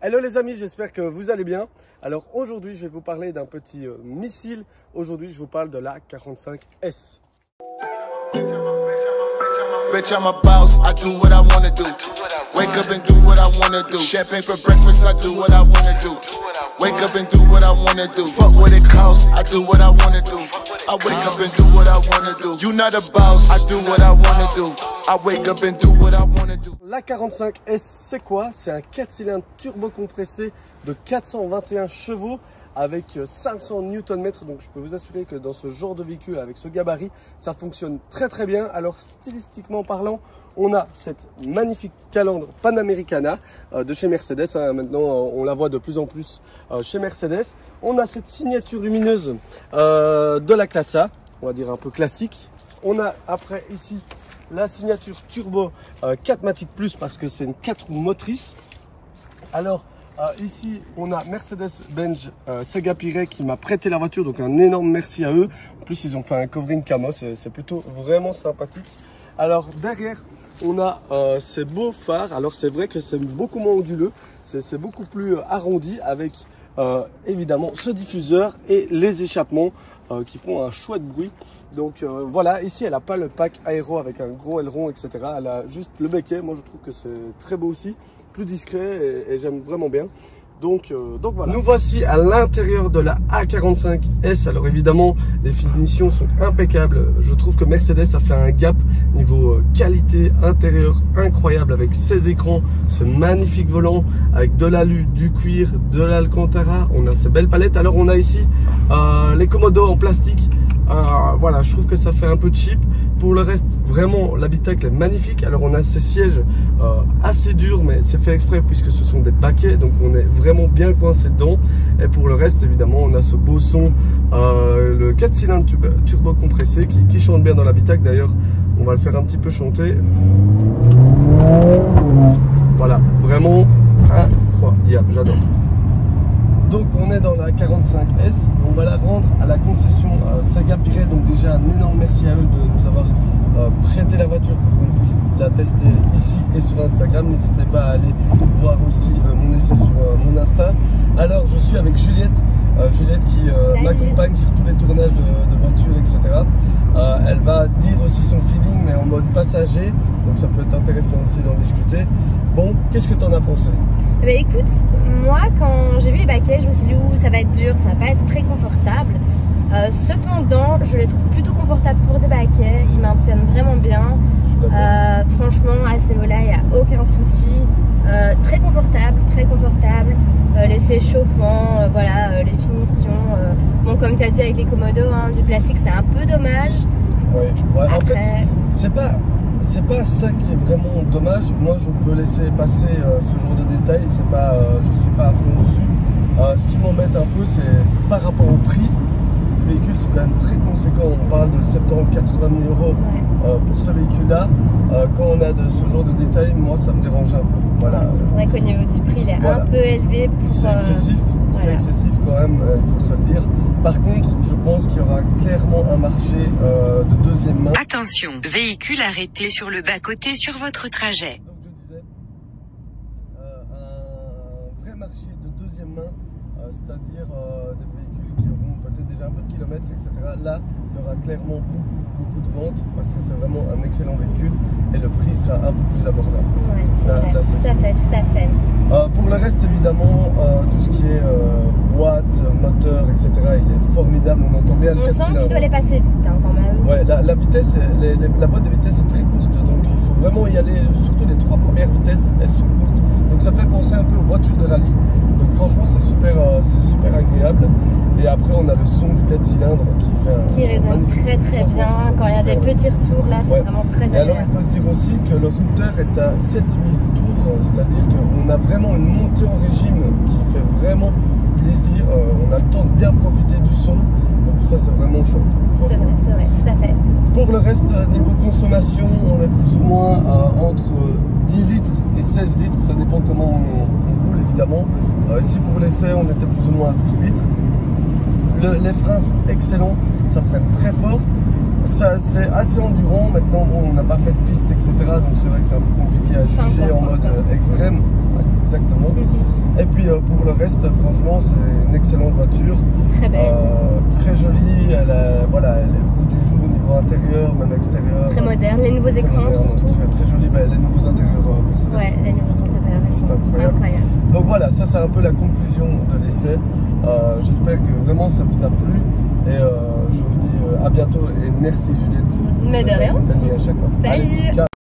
Hello les amis, j'espère que vous allez bien. Alors aujourd'hui, je vais vous parler d'un petit missile. Aujourd'hui, je vous parle de l'A45S. Bitch, I'm a boss, I do what I wanna do. Wake up and do what I wanna do. Champagne for breakfast, I do what I wanna do. Wake up and do what I wanna do. Fuck what it costs, I do what I wanna do. I wake up and do what I wanna do. You not a boss, I do what I wanna do. I wake up and do what I wanna do. L'A45S, c'est quoi? C'est un 4 cylindres turbo compressé de 421 chevaux avec 500 Nm. Donc je peux vous assurer que dans ce genre de véhicule, avec ce gabarit, ça fonctionne très bien. Alors stylistiquement parlant, on a cette magnifique calandre Panamericana de chez Mercedes. Maintenant, on la voit de plus en plus chez Mercedes. On a cette signature lumineuse de la classe A, on va dire un peu classique. On a après ici la signature turbo 4matic Plus parce que c'est une 4 roues motrices. Alors ici on a Mercedes-Benz Sega Pirelli qui m'a prêté la voiture, donc un énorme merci à eux. En plus ils ont fait un covering camo, c'est plutôt vraiment sympathique. Alors derrière on a ces beaux phares. Alors c'est vrai que c'est beaucoup moins onduleux, c'est beaucoup plus arrondi avec évidemment ce diffuseur et les échappements qui font un chouette bruit. Donc voilà, ici elle n'a pas le pack aéro avec un gros aileron etc. Elle a juste le becquet. Moi je trouve que c'est très beau aussi, plus discret et j'aime vraiment bien. Donc voilà. Nous voici à l'intérieur de la A45S. Alors évidemment les finitions sont impeccables. Je trouve que Mercedes a fait un gap niveau qualité intérieure incroyable avec ses écrans, ce magnifique volant avec de l'alu, du cuir, de l'Alcantara. On a ces belles palettes. Alors on a ici les commodos en plastique. Voilà, je trouve que ça fait un peu cheap. Pour le reste, vraiment, l'habitacle est magnifique. Alors, on a ces sièges assez durs, mais c'est fait exprès puisque ce sont des baquets. Donc, on est vraiment bien coincé dedans. Et pour le reste, évidemment, on a ce beau son, le 4 cylindres turbo compressé qui chante bien dans l'habitacle. D'ailleurs, on va le faire un petit peu chanter. Voilà, vraiment incroyable, j'adore. Donc on est dans la 45S, on va la rendre à la concession Sega Pirelli. Donc déjà un énorme merci à eux de nous avoir prêté la voiture pour qu'on puisse la tester ici et sur Instagram. N'hésitez pas à aller voir aussi mon essai sur mon Insta. Alors je suis avec Juliette, Juliette qui m'accompagne sur tous les tournages de voitures etc. Elle va dire aussi son feeling mais en mode passager, donc ça peut être intéressant aussi d'en discuter. Bon, qu'est-ce que tu en as pensé? Eh bien, écoute, moi quand j'ai vu les baquets, je me suis dit ça va être dur, ça va pas être très confortable. Cependant, je les trouve plutôt confortables pour des baquets, ils maintiennent vraiment bien. Franchement, à ce niveau-là, il n'y a aucun souci. Très confortable, les sièges chauffants, voilà, les finitions. Bon, comme tu as dit avec les commodos, hein, du plastique, c'est un peu dommage. Ouais, après... En fait, c'est pas ça qui est vraiment dommage. Moi, je peux laisser passer ce genre de détails. C'est pas, je suis pas à fond dessus. Ce qui m'embête un peu, c'est par rapport au prix. Le véhicule, c'est quand même très conséquent. On parle de 70-80 000 euros pour ce véhicule-là. Quand on a de ce genre de détails, moi, ça me dérange un peu. Voilà. C'est vrai qu'au niveau du prix, il est un peu élevé. C'est excessif. Voilà. C'est excessif quand même, il faut se le dire. Par contre, je pense qu'il y aura clairement un marché de deuxième main. Attention, véhicule arrêté sur le bas-côté sur votre trajet. Donc je disais, un vrai marché de deuxième main, c'est-à-dire des véhicules qui auront peut-être déjà un peu de kilomètres, etc. Là, il y aura clairement beaucoup de ventes parce que c'est vraiment un excellent véhicule et le prix sera un peu plus abordable. Ouais, c'est vrai, tout à fait. Pour le reste, évidemment, tout ce qui est boîte, moteur, etc., il est formidable. On entend bien le 4 cylindres. On sent que tu dois les passer vite hein, quand même. Ouais, la vitesse, la boîte de vitesse est très courte, donc il faut vraiment y aller. Surtout les 3 premières vitesses, elles sont courtes. Donc ça fait penser un peu aux voitures de rallye. Donc franchement, c'est super agréable. Et après, on a le son du 4 cylindres qui résonne très bien. Quand il y a des petits retours, là, c'est vraiment très agréable. Et alors, il faut se dire aussi que le routeur est à 7000 tours, c'est-à-dire qu'on a vraiment une montée en régime qui fait vraiment plaisir. On a le temps de bien profiter du son. Donc ça, c'est vraiment chouette. C'est vrai, tout à fait. Pour le reste, niveau consommation, on est plus ou moins entre 10 litres et 16 litres. Ça dépend comment on roule, évidemment. Ici, pour l'essai, on était plus ou moins à 12 litres. Les freins sont excellents, ça freine très fort. C'est assez endurant. Maintenant, bon, on n'a pas fait de piste, etc. Donc c'est vrai que c'est un peu compliqué à juger en mode extrême. exactement. Et puis pour le reste, franchement, c'est une excellente voiture. Très belle. Très jolie, elle est au goût du jour au niveau intérieur, même extérieur. Très moderne, les nouveaux écrans moderne, surtout. Très jolie, les nouveaux intérieurs Mercedes. Ouais, les nouveaux intérieurs, ils sont incroyables. Donc voilà, ça c'est un peu la conclusion de l'essai. J'espère que vraiment ça vous a plu. Et je vous dis à bientôt et merci Juliette. Mais de rien. À chaque fois. Salut. Allez, ciao.